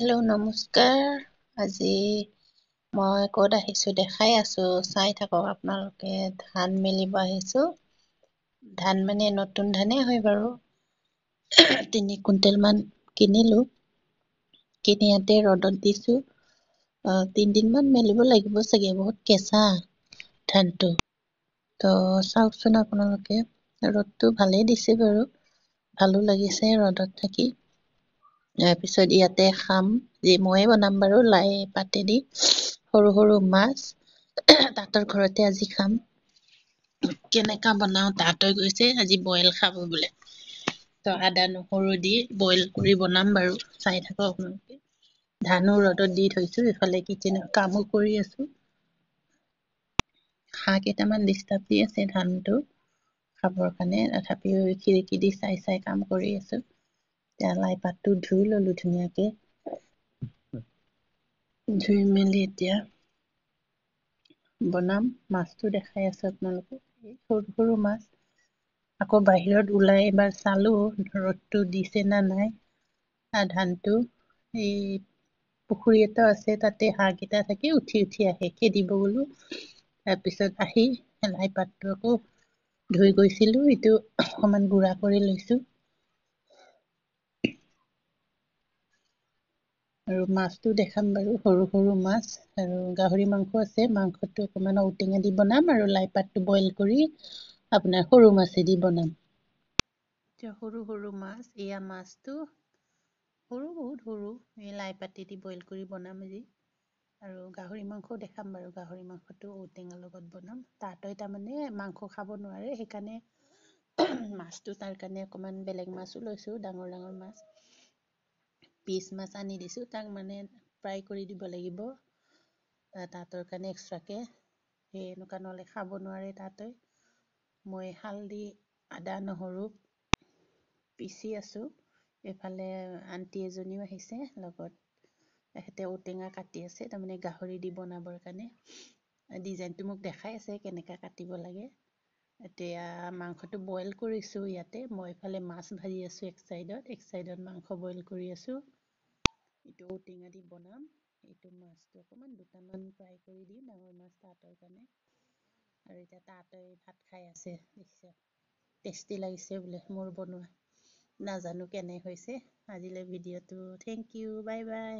Hello' নমস্কাৰ। আজি মই ক'ত আহিছোঁ দেখাই আছোঁ, চাই থাকক আপোনালোকে। ধান মেলিব আহিছোঁ। ধান মানে নতুন ধানেই হয় বাৰু। 3 কুইণ্টেল মান কিনিলোঁ। কিনি ইয়াতে ৰ'দত দিছোঁ। 3 দিনমান মেলিব লাগিব চাগে, বহুত কেঁচা ধানটো। তো চাওকচোন আপোনালোকে, ৰ'দটো ভালেই দিছে বাৰু। ভালো লাগিছে ৰ'দত থাকি। তাৰপিছত ইয়াতে খাম, ময়ে বনাম বাৰু, লাই পাতেদি সৰু সৰু মাছ। তাঁতৰ ঘৰতে আজি খাম। কেনেকা বনাওঁ তাহঁতই গৈছে আজি বইল খাব বোলে। তো আদা নহৰু দি বইল কৰি বনাম বাৰু, চাই থাকক আপোনালোকে। ধানো ৰ'দত দি থৈছোঁ, ইফালে কিচেনত কামো কৰি আছোঁ। হাঁহ কেইটামান ডিষ্টাৰ্ব দি আছে ধানটো খাবৰ কাৰণে, তথাপিও খিৰিকী দি চাই চাই কাম কৰি আছোঁ। এতিয়া লাই পাতটো ধুই ল'লোঁ ধুনীয়াকে। ধুই মেলি এতিয়া বনাম। মাছটো দেখাই আছোঁ আপোনালোকক, এই সৰু সৰু মাছ। আকৌ বাহিৰত ওলাই এবাৰ চালোঁ ৰ'দটো দিছে না নাই। ধানটো এই পুখুৰী এটা আছে, তাতে হাঁহকেইটা থাকে, উঠি উঠি আহে, খেদিব গ'লো। তাৰপিছত আহি লাই পাতটো আকৌ ধুই গৈছিলোঁ, এইটো অকণমান গুড়া কৰি লৈছোঁ। আৰু মাছটো দেখাম বাৰু, সৰু সৰু মাছ। আৰু গাহৰি মাংস আছে, মাংসটো অকণমান ঔটেঙা দি বনাম আৰু লাই পাতটো বইল কৰি আপোনাৰ সৰু মাছেদি বনাম। এতিয়া সৰু সৰু মাছ, এয়া মাছটো সৰু, বহুত সৰু। এই লাই পাতেদি দি বইল কৰি বনাম আজি। আৰু গাহৰি মাংসও দেখাম বাৰু, গাহৰি মাংসটো ঔটেঙাৰ লগত বনাম। তাহঁতই তাৰমানে মাংস খাব নোৱাৰে, সেইকাৰণে মাছটো তাৰ কাৰণে অকণমান বেলেগ মাছো লৈছোঁ, ডাঙৰ ডাঙৰ মাছ। পিচ মাছ আনি দিছোঁ, তাক মানে ফ্ৰাই কৰি দিব লাগিব। তাহঁতৰ কাৰণে এক্সট্ৰাকে, সেই এনেকুৱা নহ'লে খাব নোৱাৰে তাহঁতে। মই হালধি আদা নহৰু পিচি আছোঁ। এইফালে আন্টি এজনীও আহিছে লগত। তেখেতে ঔটেঙা কাটি আছে, তাৰমানে গাহৰি দি বনাবৰ কাৰণে। ডিজাইনটো মোক দেখাই আছে কেনেকৈ কাটিব লাগে। এতিয়া মাংসটো বইল কৰিছোঁ ইয়াতে, মই এইফালে মাছ ভাজি আছোঁ এক চাইডত মাংস বইল কৰি আছোঁ। এইটো ঔটেঙা দি বনাম। এইটো মাছটো অকণমান দুটামান ফ্ৰাই কৰি দিম, ডাঙৰ মাছ তাহঁতৰ কাৰণে। আৰু এতিয়া তাহঁতই ভাত খাই আছে, নিশ্চয় টেষ্টি লাগিছে বোলে মোৰ বনোৱা। নাজানো কেনে হৈছে। আজিলৈ ভিডিঅ'টো থেংক ইউ, বাই বাই।